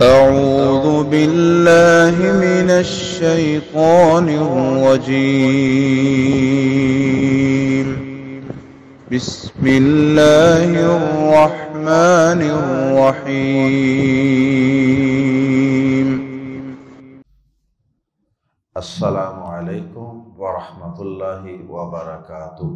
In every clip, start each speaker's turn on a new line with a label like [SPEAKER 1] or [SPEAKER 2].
[SPEAKER 1] أعوذ بالله من الشيطان الرجيم. بسم الله الرحمن الرحيم.
[SPEAKER 2] السلام علیکم ورحمۃ اللہ وبرکاتہ۔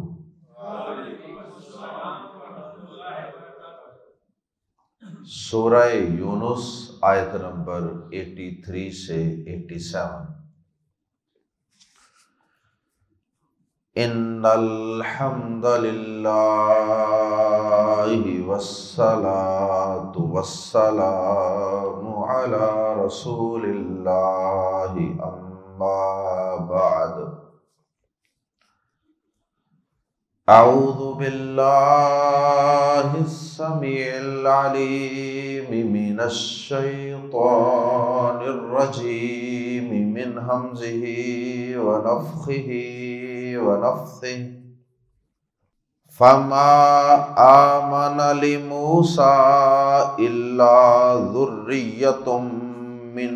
[SPEAKER 2] سورہ یونس آیت نمبر 83 سے 87۔ ان الحمد للہ والصلاة والسلام علی رسول اللہ اما بعد۔ اعوذ باللہ السمیع العلیم من الشیطان الرجیم من ہمزہ ونفخہ ونفثہ۔ فما آمن لموسى الا ذریۃ من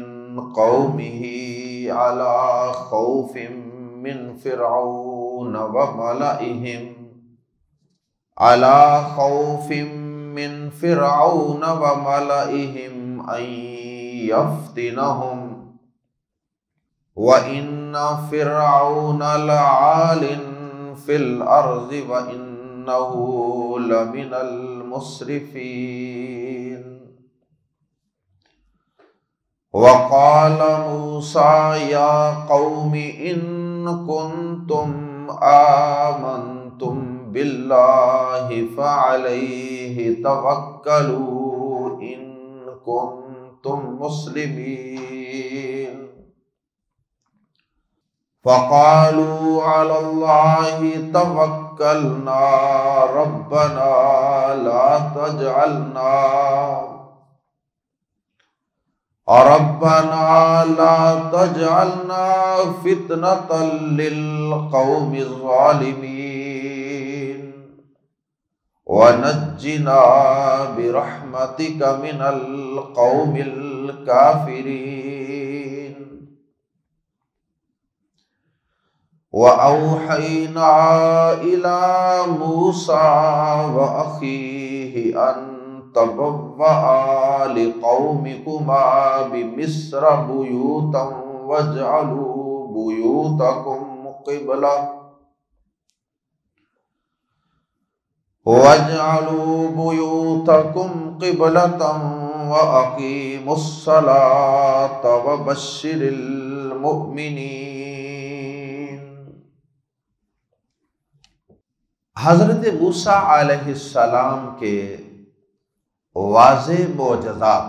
[SPEAKER 2] قومہ علی خوف من فرعون وملئهم أن يفتنهم وإن فرعون لعال في الأرض وإنه لمن المسرفين۔ وقال موسى يا قوم إن كنتم آمنتم بالله فعليه توكلوا إن كنتم مسلمين۔ فقالوا على الله توكلنا ربنا لا تجعلنا فتنة للقوم الظالمين ونجنا برحمتك من القوم الكافرين۔ وأوحينا إلى موسى وأخيه أن تبوأ لقومكما بمصر بيوتا واجعلوا بيوتكم قبلة وأقيموا الصلاة وبشر المؤمنين۔ حضرت موسیٰ علیہ السلام کے واضح معجزات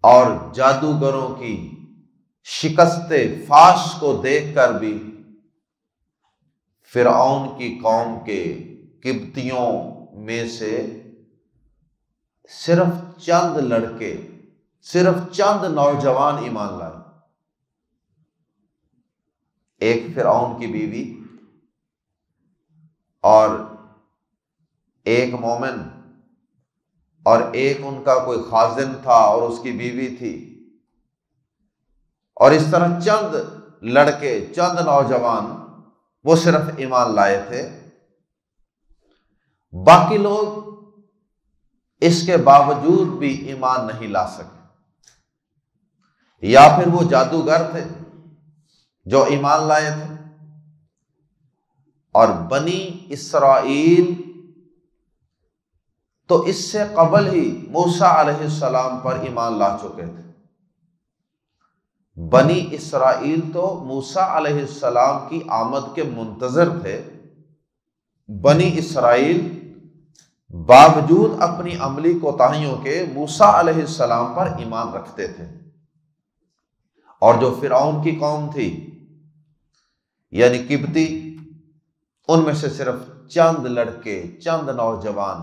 [SPEAKER 2] اور جادوگروں کی شکست فاش کو دیکھ کر بھی فرعون کی قوم کے قبطیوں میں سے صرف چند لڑکے، صرف چند نوجوان ایمان لائے۔ ایک فرعون کی بیوی اور ایک مومن، اور ایک ان کا کوئی خازن تھا اور اس کی بیوی تھی، اور اس طرح چند لڑکے، چند نوجوان وہ صرف ایمان لائے تھے۔ باقی لوگ اس کے باوجود بھی ایمان نہیں لا سکے، یا پھر وہ جادوگر تھے جو ایمان لائے تھے، اور بنی اسرائیل تو اس سے قبل ہی موسیٰ علیہ السلام پر ایمان لا چکے تھے۔ بنی اسرائیل تو موسیٰ علیہ السلام کی آمد کے منتظر تھے۔ بنی اسرائیل باوجود اپنی عملی کوتاہیوں کے موسیٰ علیہ السلام پر ایمان رکھتے تھے، اور جو فرعون کی قوم تھی یعنی قبطی، ان میں سے صرف چند لڑکے، چند نوجوان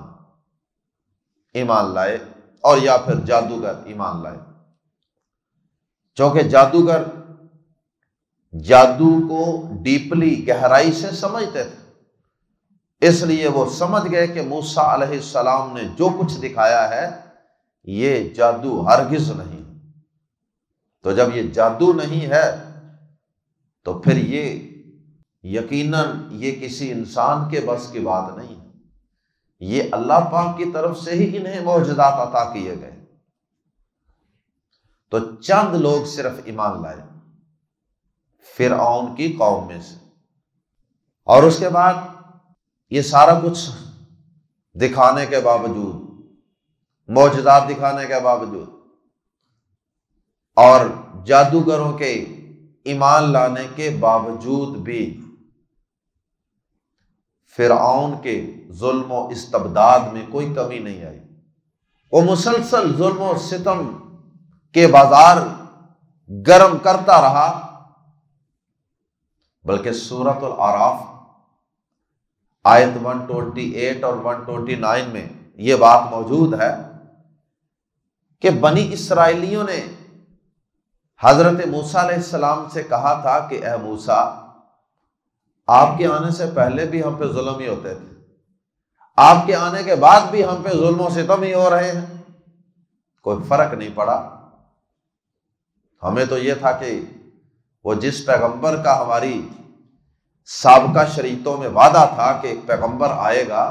[SPEAKER 2] ایمان لائے، اور یا پھر جادوگر ایمان لائے۔ چونکہ جادوگر جادو کو ڈیپلی، گہرائی سے سمجھتے تھے، اس لیے وہ سمجھ گئے کہ موسیٰ علیہ السلام نے جو کچھ دکھایا ہے یہ جادو ہرگز نہیں۔ تو جب یہ جادو نہیں ہے تو پھر یہ یقیناً یہ کسی انسان کے بس کی بات نہیں ہے، یہ اللہ پاک کی طرف سے ہی انہیں معجزات عطا کیے گئے۔ تو چند لوگ صرف ایمان لائے فرعون کی قوم میں سے، اور اس کے بعد یہ سارا کچھ دکھانے کے باوجود، معجزات دکھانے کے باوجود اور جادوگروں کے ایمان لانے کے باوجود بھی فرعون کے ظلم و استبداد میں کوئی کمی نہیں آئی۔ وہ مسلسل ظلم و ستم کے بازار گرم کرتا رہا، بلکہ سورۃ الاعراف آیت 128 اور 129 میں یہ بات موجود ہے کہ بنی اسرائیلیوں نے حضرت موسیٰ علیہ السلام سے کہا تھا کہ اے موسیٰ، آپ کے آنے سے پہلے بھی ہم پہ ظلم ہی ہوتے تھے، آپ کے آنے کے بعد بھی ہم پہ ظلم و ستم ہی ہو رہے ہیں، کوئی فرق نہیں پڑا۔ ہمیں تو یہ تھا کہ وہ جس پیغمبر کا ہماری سابقہ شریعتوں میں وعدہ تھا کہ ایک پیغمبر آئے گا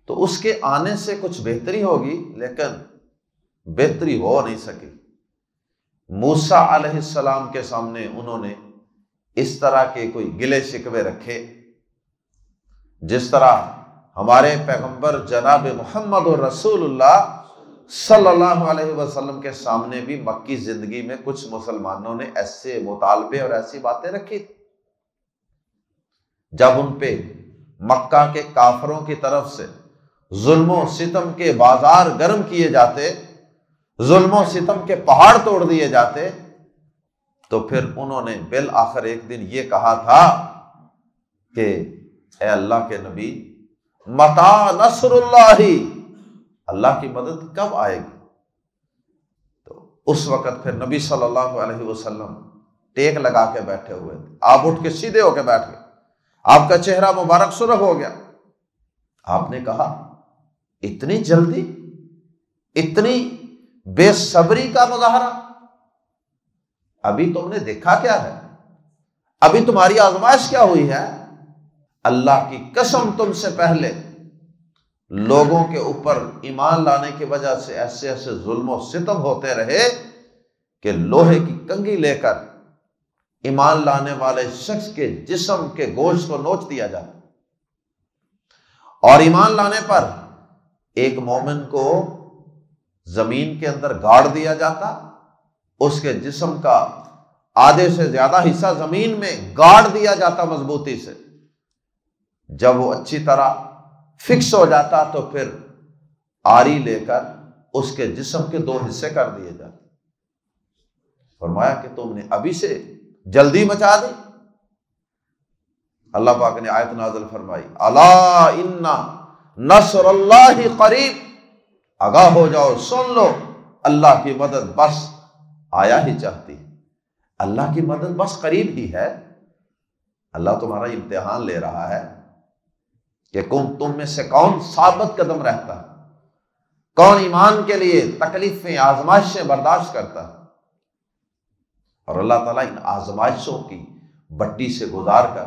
[SPEAKER 2] تو اس کے آنے سے کچھ بہتری ہوگی، لیکن بہتری ہو نہیں سکی۔ موسیٰ علیہ السلام کے سامنے انہوں نے اس طرح کے کوئی گلے شکوے رکھے جس طرح ہمارے پیغمبر جناب محمد رسول اللہ صلی اللہ علیہ وسلم کے سامنے بھی مکی زندگی میں کچھ مسلمانوں نے ایسے مطالبے اور ایسی باتیں رکھی تھی۔ جب ان پہ مکہ کے کافروں کی طرف سے ظلم و ستم کے بازار گرم کیے جاتے، ظلم و ستم کے پہاڑ توڑ دیے جاتے، تو پھر انہوں نے بالآخر ایک دن یہ کہا تھا کہ اے اللہ کے نبی، متی نصر اللہ، اللہ کی مدد کب آئے گی؟ تو اس وقت پھر نبی صلی اللہ علیہ وسلم ٹیک لگا کے بیٹھے ہوئے تھے، آپ اٹھ کے سیدھے ہو کے بیٹھ گئے، آپ کا چہرہ مبارک سرخ ہو گیا۔ آپ نے کہا اتنی جلدی، اتنی بے صبری کا مظاہرہ؟ ابھی تم نے دیکھا کیا ہے؟ ابھی تمہاری آزمائش کیا ہوئی ہے؟ اللہ کی قسم تم سے پہلے لوگوں کے اوپر ایمان لانے کی وجہ سے ایسے ایسے ظلم و ستم ہوتے رہے کہ لوہے کی کنگھی لے کر ایمان لانے والے شخص کے جسم کے گوشت کو نوچ دیا جاتا، اور ایمان لانے پر ایک مومن کو زمین کے اندر گاڑ دیا جاتا، اس کے جسم کا آدھے سے زیادہ حصہ زمین میں گاڑ دیا جاتا مضبوطی سے۔ جب وہ اچھی طرح فکس ہو جاتا تو پھر آری لے کر اس کے جسم کے 2 حصے کر دیے جاتے۔ فرمایا کہ تم نے ابھی سے جلدی مچا دی۔ اللہ پاک نے آیت نازل فرمائی، الا ان نصر اللہ قریب، آگاہ ہو جاؤ، سن لو، اللہ کی مدد بس آیا ہی چاہتی ہے، اللہ کی مدد بس قریب ہی ہے۔ اللہ تمہارا امتحان لے رہا ہے کہ تم میں سے کون ثابت قدم رہتا ہے، کون ایمان کے لیے تکلیفیں آزمائشیں برداشت کرتا ہے۔ اور اللہ تعالیٰ ان آزمائشوں کی بٹی سے گزار کر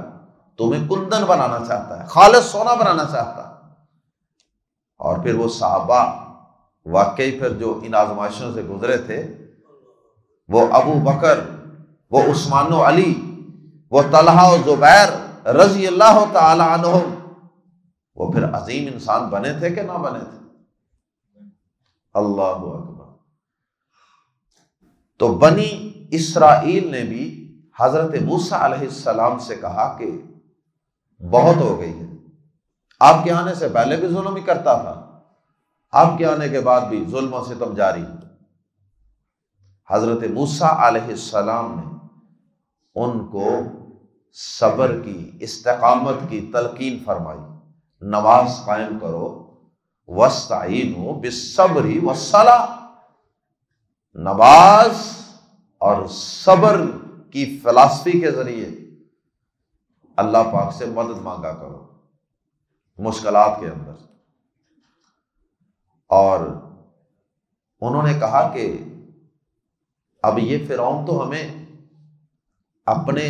[SPEAKER 2] تمہیں کندن بنانا چاہتا ہے، خالص سونا بنانا چاہتا ہے۔ اور پھر وہ صحابہ واقعی پھر جو ان آزمائشوں سے گزرے تھے، وہ ابو بکر، وہ عثمان و علی، وہ طلحہ و زبیر رضی اللہ تعالی عنہم، وہ پھر عظیم انسان بنے تھے کہ نہ بنے تھے؟ اللہ اکبر۔ تو بنی اسرائیل نے بھی حضرت موسیٰ علیہ السلام سے کہا کہ بہت ہو گئی ہے، آپ کے آنے سے پہلے بھی ظلم ہی کرتا تھا، آپ کے آنے کے بعد بھی ظلم و ستم جاری۔ حضرت موسیٰ علیہ السلام نے ان کو صبر کی، استقامت کی تلقین فرمائی، نماز قائم کرو، وَاسْتَعِينُوا بِالصَّبْرِ وَالصَّلَاةِ، نماز اور صبر کی فلسفی کے ذریعے اللہ پاک سے مدد مانگا کرو مشکلات کے اندر۔ اور انہوں نے کہا کہ اب یہ فرعون تو ہمیں اپنے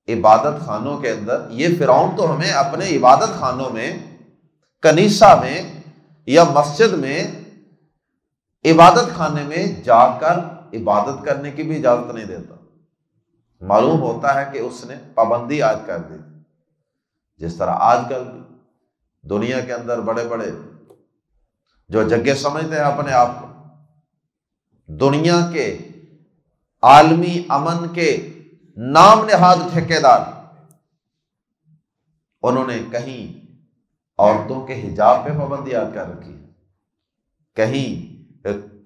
[SPEAKER 2] عبادت خانوں کے اندر، یہ فرعون تو ہمیں اپنے عبادت خانوں میں، کنیسہ میں یا مسجد میں، عبادت خانے میں جا کر عبادت کرنے کی بھی اجازت نہیں دیتا۔ معلوم ہوتا ہے کہ اس نے پابندی عائد کر دی، جس طرح آج کل دنیا کے اندر بڑے بڑے جو جگہ سمجھتے ہیں اپنے آپ کو، دنیا کے عالمی امن کے نام نہاد ٹھیکیدار، انہوں نے کہیں عورتوں کے حجاب پہ پابندی عائد کر رکھی، کہیں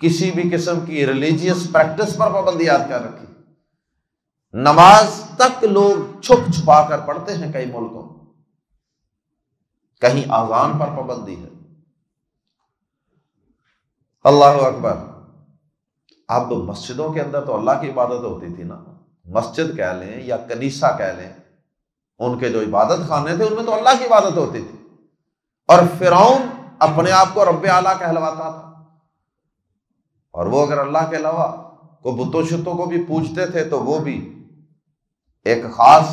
[SPEAKER 2] کسی بھی قسم کی ریلیجیس پریکٹس پر پابندی عائد کر رکھی، نماز تک لوگ چھپ چھپا کر پڑھتے ہیں کئی ملکوں، کہیں اذان پر پابندی ہے۔ اللہ اکبر۔ اب مسجدوں کے اندر تو اللہ کی عبادت ہوتی تھی نا، مسجد کہہ لیں یا کنیسہ کہہ لیں، ان کے جو عبادت خانے تھے ان میں تو اللہ کی عبادت ہوتی تھی، اور فرعون اپنے آپ کو رب اعلیٰ کہلواتا تھا، اور وہ اگر اللہ کے علاوہ کو بتوں شتوں کو بھی پوجتے تھے تو وہ بھی ایک خاص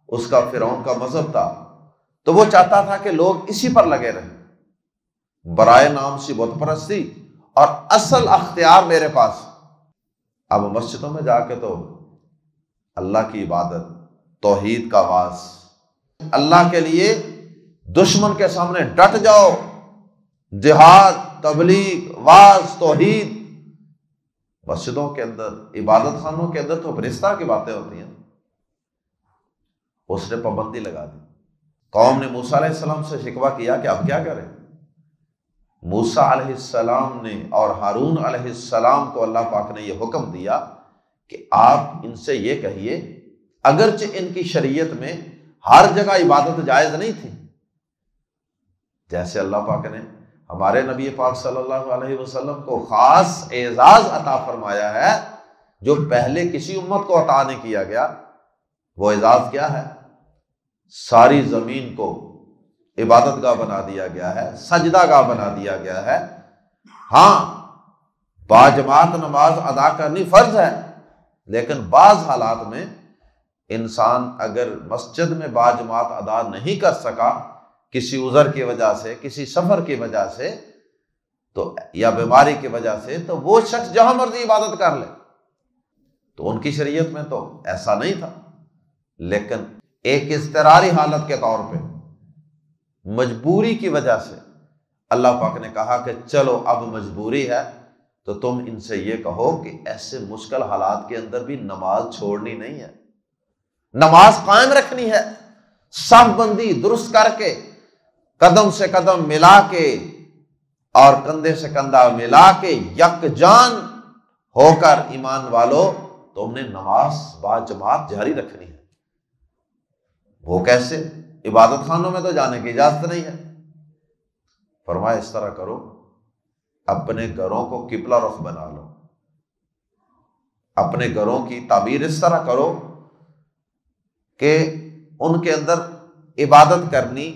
[SPEAKER 2] اس کا فرعون کا مذہب تھا، تو وہ چاہتا تھا کہ لوگ اسی پر لگے رہیں، برائے نام سی بت پرستی، اور اصل اختیار میرے پاس۔ اب مسجدوں میں جا کے تو اللہ کی عبادت، توحید کا واز، اللہ کے لیے دشمن کے سامنے ڈٹ جاؤ، جہاد، تبلیغ، واز، توحید۔ مسجدوں کے اندر، عبادت خانوں کے اندر تو اس طرح کی باتیں ہوتی ہیں۔ اس نے پابندی لگا دی۔ قوم نے موسیٰ علیہ السلام سے شکوہ کیا کہ اب کیا کریں؟ موسیٰ علیہ السلام نے اور ہارون علیہ السلام کو اللہ پاک نے یہ حکم دیا کہ آپ ان سے یہ کہیے، اگرچہ ان کی شریعت میں ہر جگہ عبادت جائز نہیں تھی، جیسے اللہ پاک نے ہمارے نبی پاک صلی اللہ علیہ وسلم کو خاص اعزاز عطا فرمایا ہے جو پہلے کسی امت کو عطا نہیں کیا گیا۔ وہ اعزاز کیا ہے؟ ساری زمین کو عبادت گاہ بنا دیا گیا ہے، سجدہ گاہ بنا دیا گیا ہے۔ ہاں، باجماعت نماز ادا کرنی فرض ہے، لیکن بعض حالات میں انسان اگر مسجد میں باجماعت ادا نہیں کر سکا، کسی عذر کی وجہ سے، کسی سفر کی وجہ سے، تو یا بیماری کی وجہ سے، تو وہ شخص جہاں مرضی عبادت کر لے۔ تو ان کی شریعت میں تو ایسا نہیں تھا، لیکن ایک اضطراری حالت کے طور پہ، مجبوری کی وجہ سے اللہ پاک نے کہا کہ چلو اب مجبوری ہے تو تم ان سے یہ کہو کہ ایسے مشکل حالات کے اندر بھی نماز چھوڑنی نہیں ہے، نماز قائم رکھنی ہے، صف بندی درست کر کے، قدم سے قدم ملا کے اور کندھے سے کندھا ملا کے یکجان ہو کر ایمان والو تم نے نماز با جماعت جاری رکھنی ہے۔ وہ کیسے؟ عبادت خانوں میں تو جانے کی اجازت نہیں ہے۔ فرمایا اس طرح کرو، اپنے گھروں کو قبلہ رخ بنا لو، اپنے گھروں کی تعبیر اس طرح کرو کہ ان کے اندر عبادت کرنی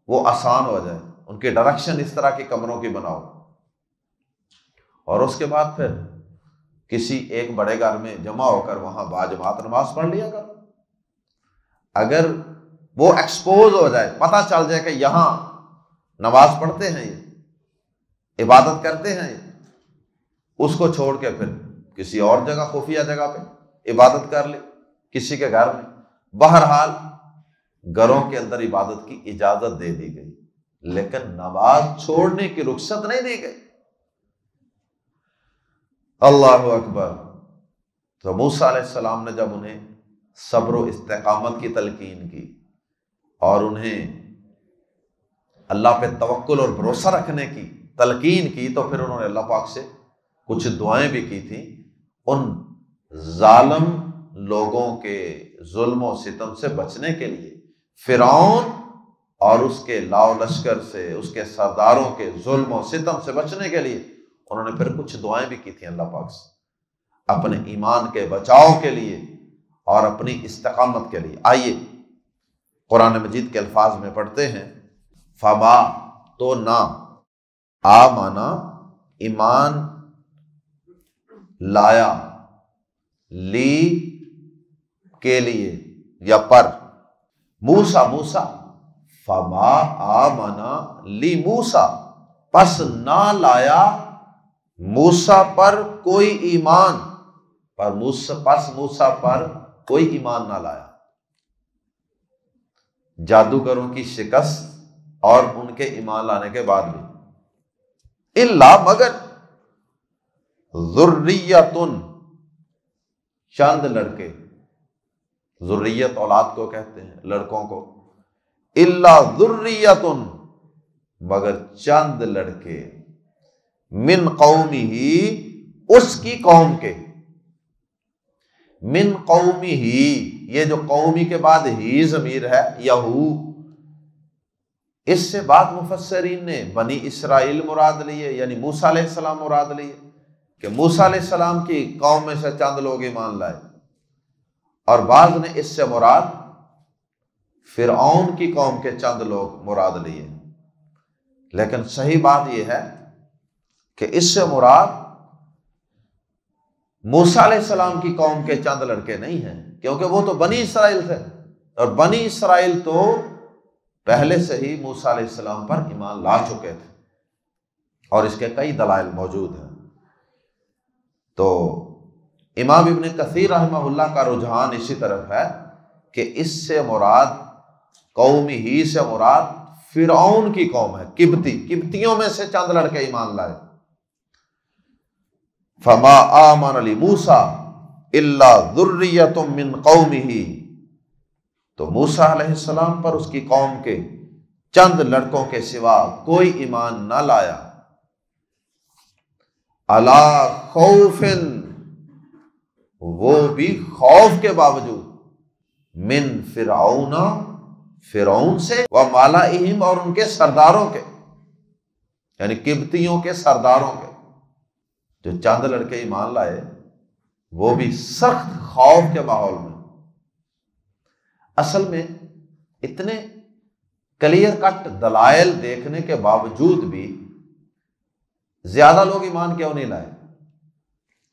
[SPEAKER 2] وہ آسان ہو جائے، ان کی ڈائریکشن اس طرح کے کمروں کی بناؤ، اور اس کے بعد پھر کسی ایک بڑے گھر میں جمع ہو کر وہاں باجماعت نماز پڑھ لیا کرو۔ اگر وہ ایکسپوز ہو جائے، پتہ چل جائے کہ یہاں نماز پڑھتے ہیں، یہ عبادت کرتے ہیں، اس کو چھوڑ کے پھر کسی اور جگہ، خفیہ جگہ پہ عبادت کر لے، کسی کے گھر میں۔ بہرحال گھروں کے اندر عبادت کی اجازت دے دی گئی، لیکن نماز چھوڑنے کی رخصت نہیں دی گئی۔ اللہ اکبر۔ تو موسیٰ علیہ السلام نے جب انہیں صبر و استقامت کی تلقین کی اور انہیں اللہ پہ توکل اور بھروسہ رکھنے کی تلقین کی، تو پھر انہوں نے اللہ پاک سے کچھ دعائیں بھی کی تھیں ان ظالم لوگوں کے ظلم و ستم سے بچنے کے لیے، فرعون اور اس کے لاؤ لشکر سے، اس کے سرداروں کے ظلم و ستم سے بچنے کے لیے انہوں نے پھر کچھ دعائیں بھی کی تھیں اللہ پاک سے، اپنے ایمان کے بچاؤ کے لیے اور اپنی استقامت کے لیے۔ آئیے قرآن مجید کے الفاظ میں پڑھتے ہیں۔ فما، تو نہ، آ مانا ایمان لایا، لی کے لیے یا پر، موسیٰ فما آمنا لی موسیٰ، پس نہ لایا موسیٰ پر کوئی ایمان، پس موسیٰ پر کوئی ایمان نہ لایا۔ جادوگروں کی شکست اور ان کے ایمان لانے کے بعد بھی، الا مگر ذریتن چند لڑکے، ذریت اولاد کو کہتے ہیں لڑکوں کو، الا ذریتن مگر چند لڑکے، من قومہ اس کی قوم کے، من قومہ یہ جو قومی کے بعد ہی ضمیر ہے یہو، اس سے بعد مفسرین نے بنی اسرائیل مراد لیے، یعنی موسیٰ علیہ السلام مراد لیے کہ موسیٰ علیہ السلام کی قوم میں سے چند لوگ ایمان لائے، اور بعض نے اس سے مراد فرعون کی قوم کے چند لوگ مراد لیے، لیکن صحیح بات یہ ہے کہ اس سے مراد موسیٰ علیہ السلام کی قوم کے چند لڑکے نہیں ہیں، کیونکہ وہ تو بنی اسرائیل تھے، اور بنی اسرائیل تو پہلے سے ہی موسیٰ علیہ السلام پر ایمان لا چکے تھے، اور اس کے کئی دلائل موجود ہیں۔ تو امام ابن کثیر رحمہ اللہ کا رجحان اسی طرف ہے کہ اس سے مراد، قومی ہی سے مراد فرعون کی قوم ہے، قبطیوں میں سے چند لڑکے ایمان لائے۔ فما آمن لموسیٰ الا ذریۃ من قومہ، تو موسیٰ علیہ السلام پر اس کی قوم کے چند لڑکوں کے سوا کوئی ایمان نہ لایا۔ علی خوف، وہ بھی خوف کے باوجود، من فرعون، فرعون سے، وملئہم اور ان کے سرداروں کے، یعنی قبطیوں کے سرداروں کے، جو چند لڑکے ایمان لائے وہ بھی سخت خوف کے ماحول میں۔ اصل میں اتنے کلیئر کٹ دلائل دیکھنے کے باوجود بھی زیادہ لوگ ایمان کیوں نہیں لائے؟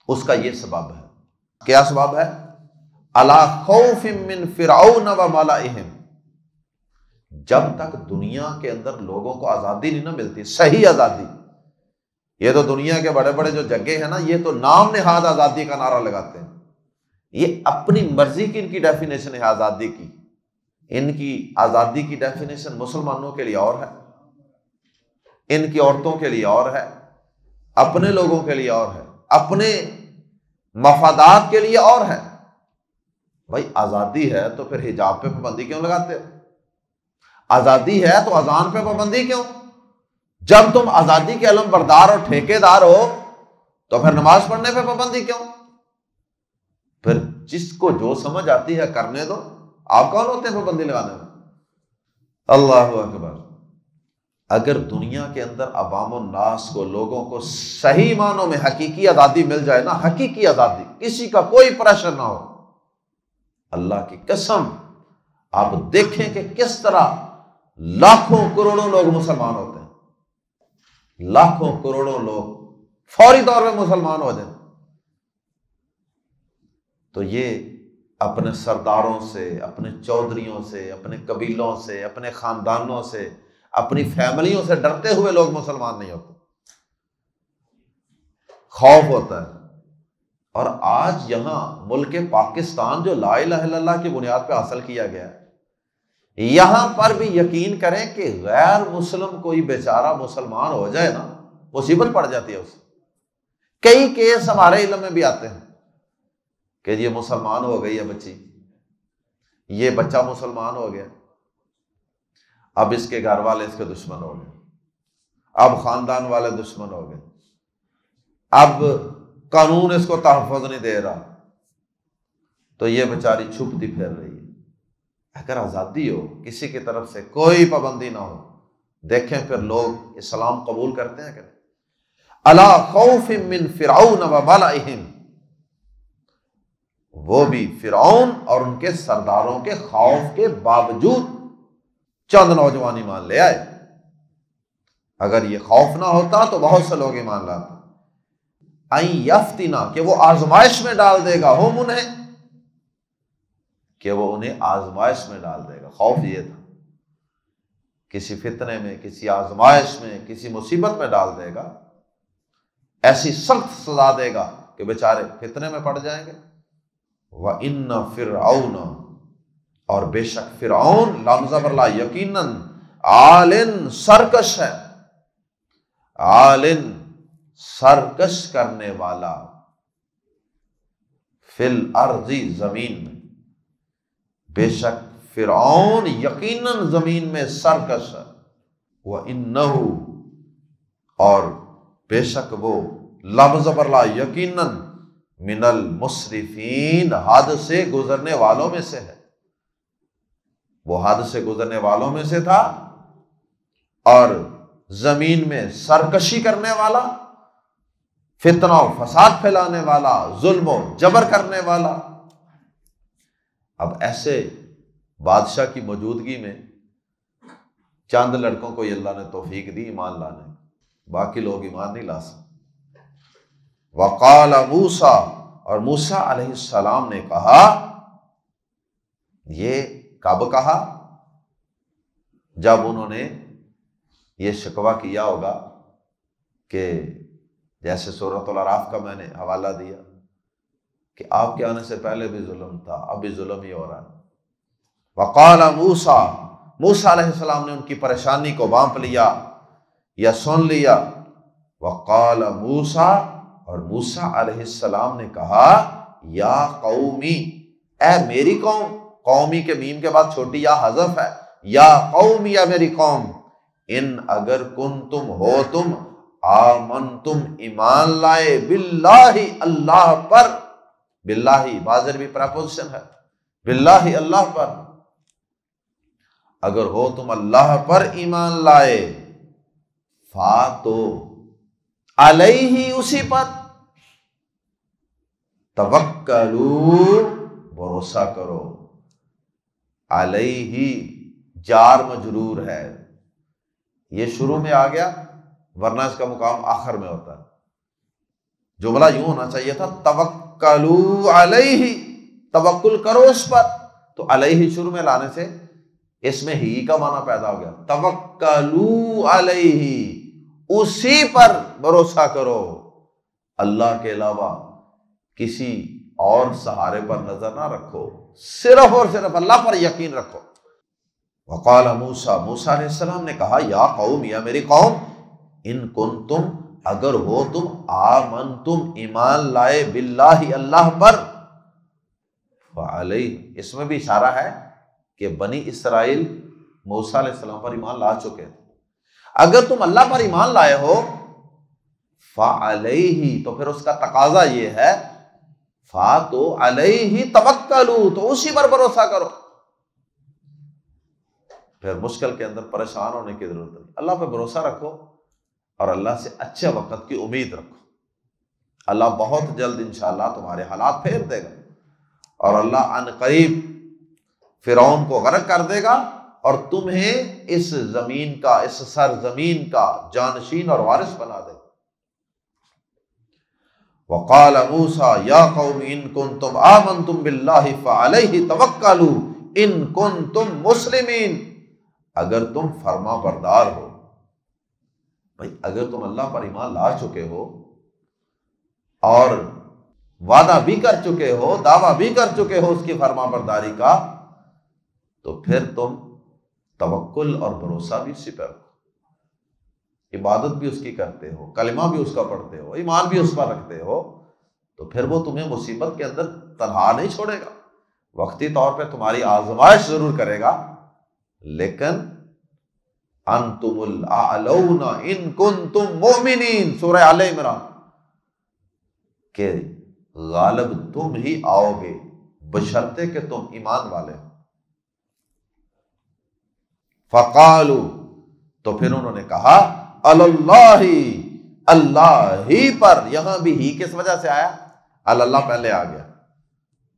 [SPEAKER 2] اس کا یہ سبب ہے۔ کیا سبب ہے؟ علی خوف من فرعون وملئہم، جب تک دنیا کے اندر لوگوں کو آزادی نہیں نہ ملتی، صحیح آزادی، یہ تو دنیا کے بڑے بڑے جو جگہ ہیں نا، یہ تو نام نہاد آزادی کا نعرہ لگاتے ہیں، یہ اپنی مرضی کی ان کی ڈیفینیشن ہے آزادی کی۔ ان کی آزادی کی ڈیفینیشن مسلمانوں کے لیے اور ہے، ان کی عورتوں کے لیے اور ہے، اپنے لوگوں کے لیے اور ہے، اپنے مفادات کے لیے اور ہے۔ بھائی آزادی ہے تو پھر حجاب پہ پابندی کیوں لگاتے ہو؟ آزادی ہے تو اذان پہ پابندی کیوں؟ جب تم آزادی کے علم بردار اور ٹھیکیدار ہو تو پھر نماز پڑھنے پہ پابندی کیوں؟ پھر جس کو جو سمجھ آتی ہے کرنے دو، آپ کون ہوتے ہیں پابندی لگانے میں؟ اللہ اکبر۔ اگر دنیا کے اندر عوام الناس کو، لوگوں کو صحیح معنوں میں حقیقی آزادی مل جائے نا، حقیقی آزادی، کسی کا کوئی پریشر نہ ہو، اللہ کی قسم آپ دیکھیں کہ کس طرح لاکھوں کروڑوں لوگ مسلمان ہوتے ہیں، لاکھوں کروڑوں لوگ فوری طور پہ مسلمان ہو جائیں۔ تو یہ اپنے سرداروں سے، اپنے چودھریوں سے، اپنے قبیلوں سے، اپنے خاندانوں سے، اپنی فیملیوں سے ڈرتے ہوئے لوگ مسلمان نہیں ہوتے، خوف ہوتا ہے۔ اور آج یہاں ملک پاکستان جو لا الہ الا اللہ کی بنیاد پہ حاصل کیا گیا ہے، یہاں پر بھی یقین کریں کہ غیر مسلم کوئی بیچارہ مسلمان ہو جائے نا، مصیبت پڑ جاتی ہے اسے۔ کئی کیس ہمارے علم میں بھی آتے ہیں کہ یہ مسلمان ہو گئی ہے بچی، یہ بچہ مسلمان ہو گیا، اب اس کے گھر والے اس کے دشمن ہو گئے، اب خاندان والے دشمن ہو گئے، اب قانون اس کو تحفظ نہیں دے رہا، تو یہ بیچاری چھپتی پھر رہی ہے۔ اگر آزادی ہو، کسی کی طرف سے کوئی پابندی نہ ہو، دیکھیں پھر لوگ اسلام قبول کرتے ہیں کہ نہیں۔ الا خوف من فرعون وملئہم، وہ بھی فرعون اور ان کے سرداروں کے خوف کے باوجود چند نوجوان ایمان لے آئے۔ اگر یہ خوف نہ ہوتا تو بہت سے لوگ ایمان لاتے۔ ان یفتنا کہ وہ آزمائش میں ڈال دے گا، ہم انہیں، کہ وہ انہیں آزمائش میں ڈال دے گا۔ خوف یہ تھا کسی فتنے میں، کسی آزمائش میں، کسی مصیبت میں ڈال دے گا، ایسی سخت سزا دے گا کہ بیچارے فتنے میں پڑ جائیں گے۔ وَإِنَّ فِرْعَوْنَ اور بے شک فرعون، لامزہ برلا یقیناً، عالن سرکش ہے، عالن سرکش کرنے والا، فی الارض زمین میں، بے شک فرعون یقیناً زمین میں سرکش ہے، وَإِنَّهُ اور بے شک وہ، لفظ پر لا یقیناً، من المسرفین حد سے گزرنے والوں میں سے ہے، وہ حد سے گزرنے والوں میں سے تھا، اور زمین میں سرکشی کرنے والا، فتنہ و فساد پھیلانے والا، ظلم و جبر کرنے والا۔ اب ایسے بادشاہ کی موجودگی میں چند لڑکوں کو یہ اللہ نے توفیق دی ایمان لانے، باقی لوگ ایمان نہیں لا سکتے۔ وقال موسیٰ اور موسیٰ علیہ السلام نے کہا، یہ کب کہا؟ جب انہوں نے یہ شکوہ کیا ہوگا کہ جیسے سورۃ الاعراف کا میں نے حوالہ دیا کہ آپ کے آنے سے پہلے بھی ظلم تھا، اب بھی ظلم ہی ہو رہا ہے۔ وقال موسیٰ، موسیٰ علیہ السلام نے ان کی پریشانی کو بانپ لیا یا سن لیا۔ وقال موسیٰ اور موسیٰ علیہ السلام نے کہا، یا قومی، اے میری قوم، قومی کے میم کے بعد چھوٹی یا حذف ہے، یا قومی، یا میری قوم، ان اگر کنتم ہو تم، آمنتم ایمان لائے، باللہ اللہ پر، باللہ بازر بھی پریپوزیشن ہے، باللہ اللہ پر، اگر ہو تم اللہ پر ایمان لائے، فاتو علیہ اسی پر، توکلو بھروسہ کرو، علیہ جار مجرور ہے، یہ شروع میں آ گیا ورنہ اس کا مقام آخر میں ہوتا ہے۔ جملہ یوں ہونا چاہیے تھا، توکلو علیہ، توکل کرو اس پر، تو علیہ شروع میں لانے سے اس میں ہی کا معنی پیدا ہو گیا، توکلو علیہ، اسی پر بھروسہ کرو، اللہ کے علاوہ کسی اور سہارے پر نظر نہ رکھو، صرف اور صرف اللہ پر یقین رکھو۔ وقال موسیٰ، موسیٰ علیہ السلام نے کہا، یا قوم، یا میری قوم، ان کنتم اگر ہو تم، آمنتم ایمان لائے، باللہ اللہ پر، فعلیہ، اس میں بھی اشارہ ہے کہ بنی اسرائیل موسیٰ علیہ السلام پر ایمان لا چکے تھے، اگر تم اللہ پر ایمان لائے ہو، فعلیہ، تو پھر اس کا تقاضا یہ ہے، فاتو علیہ توکلو، تو اسی پر بھروسہ کرو۔ پھر مشکل کے اندر پریشان ہونے کی ضرورت نہیں، اللہ پہ بھروسہ رکھو اور اللہ سے اچھے وقت کی امید رکھو، اللہ بہت جلد انشاءاللہ تمہارے حالات پھیر دے گا، اور اللہ عن قریب فرعون کو غرق کر دے گا اور تمہیں اس زمین کا، اس سرزمین کا جانشین اور وارث بنا دے گا۔ وقال موسیٰ، یا قوم ان کنتم آمنتم باللہ فعلیہ توکلوا ان کنتم مسلمین، اگر تم فرما بردار ہو، بھائی اگر تم اللہ پر ایمان لا چکے ہو اور وعدہ بھی کر چکے ہو، دعویٰ بھی کر چکے ہو اس کی فرما برداری کا، تو پھر تم توکل اور بھروسہ بھی اسی پر رکھو، عبادت بھی اس کی کرتے ہو، کلمہ بھی اس کا پڑھتے ہو، ایمان بھی اس پر رکھتے ہو، تو پھر وہ تمہیں مصیبت کے اندر تنہا نہیں چھوڑے گا، وقتی طور پہ تمہاری آزمائش ضرور کرے گا، لیکن انتم الاعلون ان کنتم مؤمنین، سورہ آل عمران، کہ غالب تم ہی آؤ گے بشرطے کہ تم ایمان والے ہو۔ فقالوا، تو پھر انہوں نے کہا، اللہ، اللہ ہی پر، یہاں بھی ہی کس وجہ سے آیا؟ اللہ پہلے آ گیا،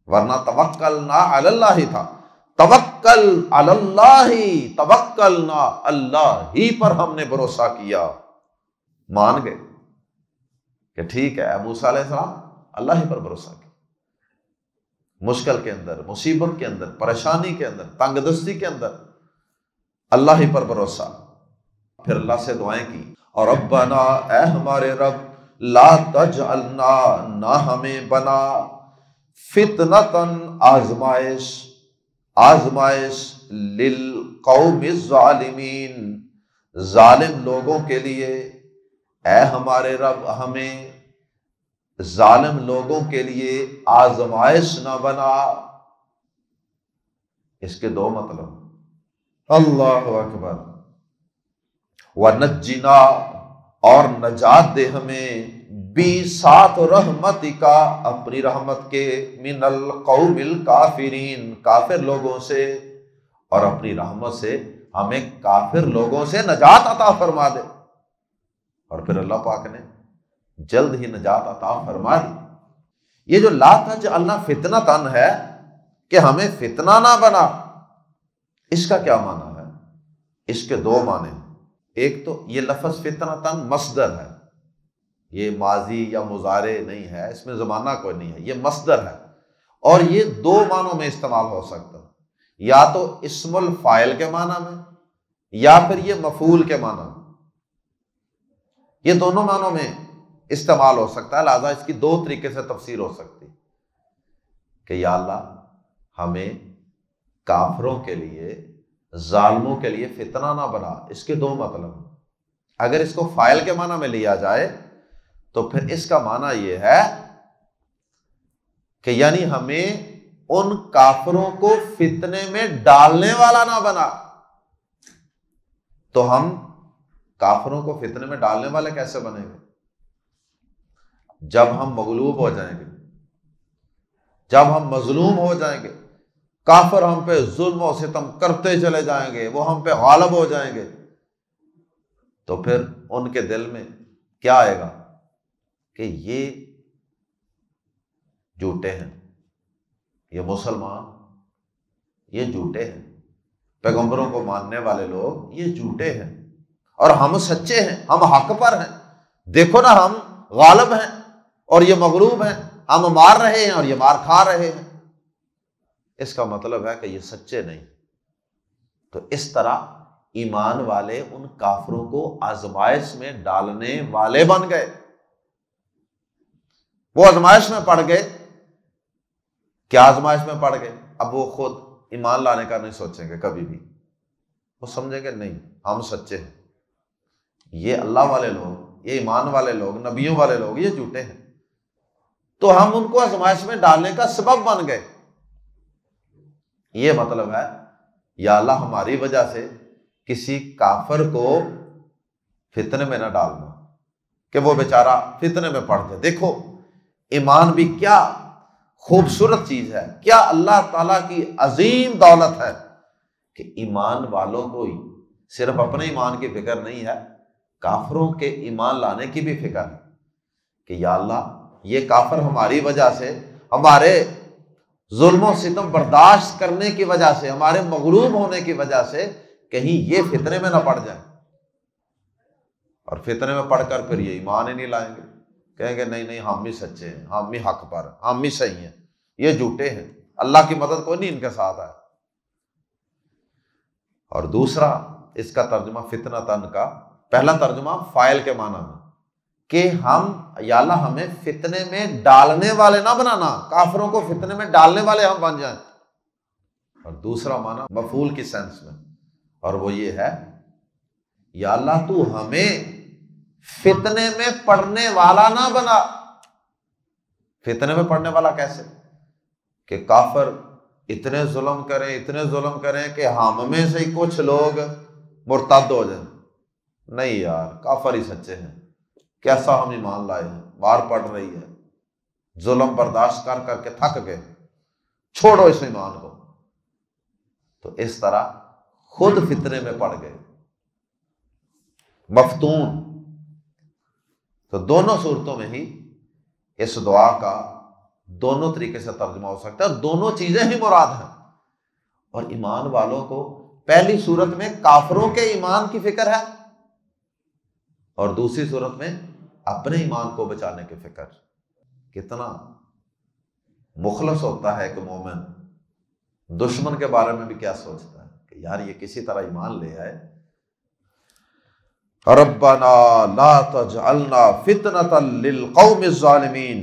[SPEAKER 2] ورنہ توکلنا علی اللہ تھا، توکل علی اللہ، توکلنا، اللہ ہی پر ہم نے بھروسہ کیا، مان گئے کہ کہ ٹھیک ہے موسیٰ علیہ السلام اللہ ہی پر بھروسہ کیا، مشکل کے اندر، مصیبت کے اندر، پریشانی کے اندر، تنگ دستی کے اندر اللہ ہی پر بھروسہ۔ پھر اللہ سے دعائیں کی، اور ربنا، اے ہمارے رب، لا تجعلنا، نہ ہمیں بنا، فتنتن، آزمائش للقوم الظالمین، ظالم لوگوں کے لیے، اے ہمارے رب ہمیں ظالم لوگوں کے لیے آزمائش نہ بنا۔ اس کے دو مطلب، اللہ اکبر، وَنَجِّنَا، اور نجات دے ہمیں، بھی ساتھ رحمتک، اپنی رحمت کے، من القوم الکافرین، کافر لوگوں سے، اور اپنی رحمت سے ہمیں کافر لوگوں سے نجات عطا فرما دے۔ اور پھر اللہ پاک نے جلد ہی نجات عطا فرما دی۔ یہ جو لا تجعلنا فتنۃ ہے کہ ہمیں فتنہ نہ بنا، اس کا کیا معنی ہے؟ اس کے دو معنی ہیں۔ ایک تو یہ لفظ فتنۃ مصدر ہے، یہ ماضی یا مضارع نہیں ہے، اس میں زمانہ کوئی نہیں ہے، یہ مصدر ہے، اور یہ دو معنوں میں استعمال ہو سکتا ہے، یا تو اسم الفاعل کے معنی میں، یا پھر یہ مفعول کے معنی میں، یہ دونوں معنوں میں استعمال ہو سکتا ہے، لہذا اس کی دو طریقے سے تفسیر ہو سکتی کہ یا اللہ ہمیں کافروں کے لیے، ظالموں کے لیے فتنہ نہ بنا۔ اس کے دو مطلب، اگر اس کو فاعل کے معنی میں لیا جائے تو پھر اس کا معنی یہ ہے کہ یعنی ہمیں ان کافروں کو فتنے میں ڈالنے والا نہ بنا۔ تو ہم کافروں کو فتنے میں ڈالنے والے کیسے بنیں گے؟ جب ہم مغلوب ہو جائیں گے، جب ہم مظلوم ہو جائیں گے، کافر ہم پہ ظلم و ستم کرتے چلے جائیں گے، وہ ہم پہ غالب ہو جائیں گے، تو پھر ان کے دل میں کیا آئے گا کہ یہ جھوٹے ہیں، یہ مسلمان یہ جھوٹے ہیں، پیغمبروں کو ماننے والے لوگ یہ جھوٹے ہیں، اور ہم سچے ہیں، ہم حق پر ہیں، دیکھو نا ہم غالب ہیں اور یہ مغلوب ہیں، ہم مار رہے ہیں اور یہ مار کھا رہے ہیں۔ اس کا مطلب ہے کہ یہ سچے نہیں۔ تو اس طرح ایمان والے ان کافروں کو آزمائش میں ڈالنے والے بن گئے، وہ آزمائش میں پڑ گئے۔ کیا آزمائش میں پڑ گئے؟ اب وہ خود ایمان لانے کا نہیں سوچیں گے کبھی بھی، وہ سمجھیں گے نہیں ہم سچے ہیں، یہ اللہ والے لوگ، یہ ایمان والے لوگ، نبیوں والے لوگ یہ جھوٹے ہیں، تو ہم ان کو آزمائش میں ڈالنے کا سبب بن گئے۔ یہ مطلب ہے یا اللہ ہماری وجہ سے کسی کافر کو فتنے میں نہ ڈالنا کہ وہ بیچارہ فتنے میں پڑ جائے۔ دیکھو ایمان بھی کیا خوبصورت چیز ہے، کیا اللہ تعالیٰ کی عظیم دولت ہے کہ ایمان والوں کو ہی صرف اپنے ایمان کی فکر نہیں ہے، کافروں کے ایمان لانے کی بھی فکر ہے کہ یا اللہ یہ کافر ہماری وجہ سے، ہمارے ظلم و ستم برداشت کرنے کی وجہ سے، ہمارے مغلوب ہونے کی وجہ سے کہیں یہ فتنے میں نہ پڑ جائیں، اور فتنے میں پڑھ کر پھر یہ ایمان ہی نہیں لائیں گے، کہیں گے نہیں نہیں ہم بھی سچے ہیں، ہم بھی حق پر ہیں، ہم بھی صحیح ہیں، یہ جھوٹے ہیں، اللہ کی مدد کوئی نہیں ان کے ساتھ ہے۔ اور دوسرا اس کا ترجمہ فتنہ تن کا، پہلا ترجمہ فاعل کے معنی میں کہ ہم یا اللہ ہمیں فتنے میں ڈالنے والے نہ بنانا، کافروں کو فتنے میں ڈالنے والے ہم بن جائیں، اور دوسرا معنی مفعول کی سینس میں، اور وہ یہ ہے یا اللہ تو ہمیں فتنے میں پڑنے والا نہ بنا۔ فتنے میں پڑنے والا کیسے؟ کہ کافر اتنے ظلم کریں کہ ہم میں سے ہی کچھ لوگ مرتد ہو جائیں، نہیں یار کافر ہی سچے ہیں، کیسا ہم ایمان لائے ہیں، مار پڑ رہی ہے، ظلم برداشت کر کر کے تھک گئے، چھوڑو اس ایمان کو۔ تو اس طرح خود فتنے میں پڑ گئے، مفتون۔ تو دونوں صورتوں میں ہی اس دعا کا دونوں طریقے سے ترجمہ ہو سکتا ہے، دونوں چیزیں ہی مراد ہیں۔ اور ایمان والوں کو پہلی صورت میں کافروں کے ایمان کی فکر ہے، اور دوسری صورت میں اپنے ایمان کو بچانے کی فکر. کتنا مخلص ہوتا ہے کہ مومن دشمن کے بارے میں بھی کیا سوچتا ہے کہ یار یہ کسی طرح ایمان لے آئے. ربنا لا تجعلنا فتنة للقوم الظالمین،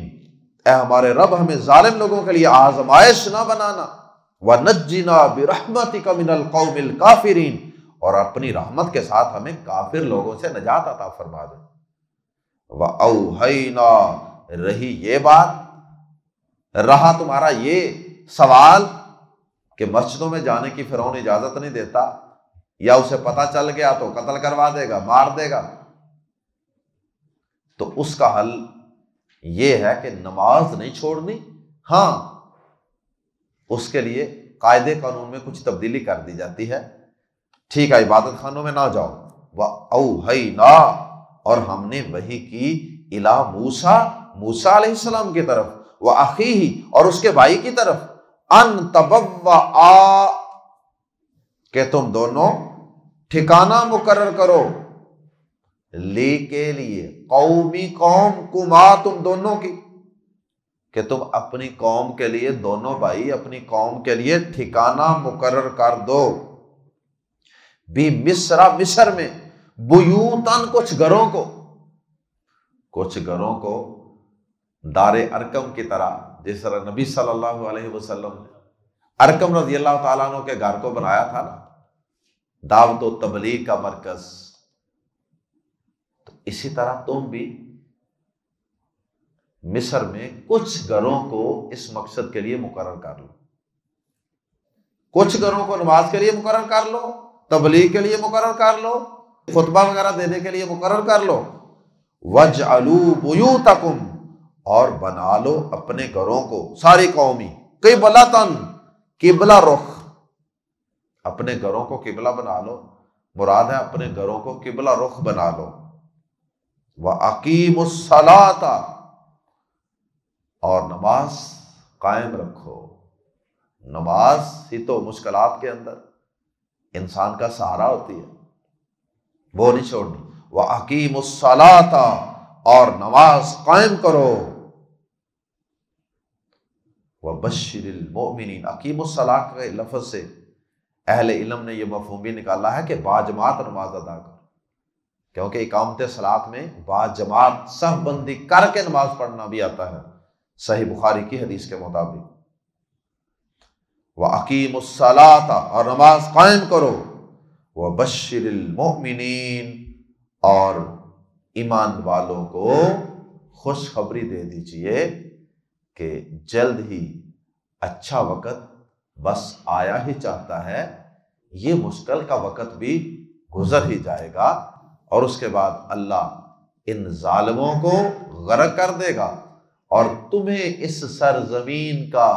[SPEAKER 2] اے ہمارے رب ہمیں ظالم لوگوں کے لیے آزمائش نہ بنانا. وَنَجِّنَا بِرَحْمَتِكَ مِنَ الْقَوْمِ الْكَافِرِينَ، اور اپنی رحمت کے ساتھ ہمیں کافر لوگوں سے نجات عطا فرما دے. وَأَوْحَيْنَا، رہی یہ بات، رہا تمہارا یہ سوال کہ مسجدوں میں جانے کی فرعون اجازت نہیں دیتا، یا اسے پتہ چل گیا تو قتل کروا دے گا، مار دے گا، تو اس کا حل یہ ہے کہ نماز نہیں چھوڑنی. ہاں اس کے لیے قاعدے قانون میں کچھ تبدیلی کر دی جاتی ہے. ٹھیک ہے، عبادت خانوں میں نہ جاؤ. وَأَوْحَيْنَا، اور ہم نے وحی کی اِلیٰ موسیٰ علیہ السلام کی طرف، وَأَخِیہِ، اور اس کے بھائی کی طرف، ان تبوّعا، کہ تم دونوں ٹھکانہ مقرر کرو، لی کے لیے، قومی قوم، کما تم دونوں کی، کہ تم اپنی قوم کے لیے، دونوں بھائی اپنی قوم کے لیے ٹھکانہ مقرر کر دو. بھی مصر میں، بیوتن، کچھ گھروں کو دار ارکم کی طرح، جس طرح نبی صلی اللہ علیہ وسلم نے ارکم رضی اللہ تعالیٰ عنہ کے گھر کو بنایا تھا نا دعوت و تبلیغ کا مرکز، تو اسی طرح تم بھی مصر میں کچھ گھروں کو اس مقصد کے لیے مقرر کر لو. کچھ گھروں کو نماز کے لیے مقرر کر لو، تبلیغ کے لیے مقرر کر لو، خطبہ وغیرہ دینے کے لیے مقرر کر لو. وَاجْعَلُوا بُيُوتَكُمْ، اور بنا لو اپنے گھروں کو، ساری قومی، قِبْلَةً، قبلہ رخ، اپنے گھروں کو قبلہ بنا لو، مراد ہے اپنے گھروں کو قبلہ رخ بنا لو. وَأَقِيمُوا الصَّلَاةَ، اور نماز قائم رکھو. نماز ہی تو مشکلات کے اندر انسان کا سہارا ہوتی ہے، وہ نہیں چھوڑنی. وَأَقِيمُوا الصَّلَاةَ، اور نماز قائم کرو. وَبَشِّرِ الْمُؤْمِنِينَ، اقیم الصلاۃ کے لفظ سے اہل علم نے یہ مفہوم بھی نکالا ہے کہ باجماعت نماز ادا کرو، کیونکہ اقامت صلاۃ میں باجماعت صف بندی کر کے نماز پڑھنا بھی آتا ہے، صحیح بخاری کی حدیث کے مطابق. وَأَقِيمُوا الصَّلَاةَ، اور نماز قائم کرو. وَبَشِّرِ الْمُؤْمِنِينَ، اور ایمان والوں کو خوشخبری دے دیجئے کہ جلد ہی اچھا وقت بس آیا ہی چاہتا ہے، یہ مشکل کا وقت بھی گزر ہی جائے گا، اور اس کے بعد اللہ ان ظالموں کو غرق کر دے گا اور تمہیں اس سرزمین کا،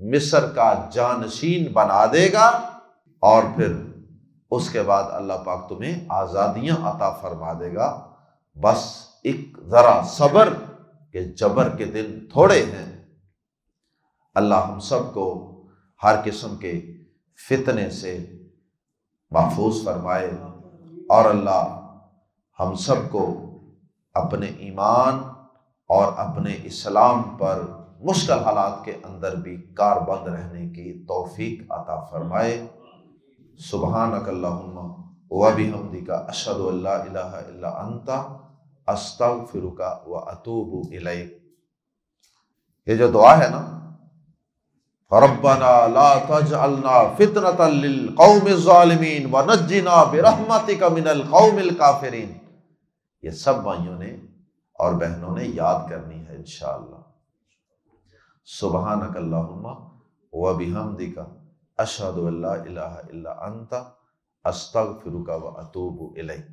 [SPEAKER 2] مصر کا جانشین بنا دے گا، اور پھر اس کے بعد اللہ پاک تمہیں آزادیاں عطا فرما دے گا. بس ایک ذرا صبر، کہ جبر کے دن تھوڑے ہیں. اللہ ہم سب کو ہر قسم کے فتنے سے محفوظ فرمائے، اور اللہ ہم سب کو اپنے ایمان اور اپنے اسلام پر مشکل حالات کے اندر بھی کاربند رہنے کی توفیق عطا فرمائے. سبحانک اللہم وبحمدک، اشہد ان لا الہ الا انت، استغفرک واتوب الیک. یہ جو دعا ہے نا، ربنا لا تجعلنا فتنة للقوم الظالمین ونجنا برحمتک من القوم الکافرین، یہ سب بھائیوں نے اور بہنوں نے یاد کرنی ہے انشاءاللہ. سبحانک اللہم وبحمدک، اشہد ان لا الہ الا انت، استغفرک واتوب الیک.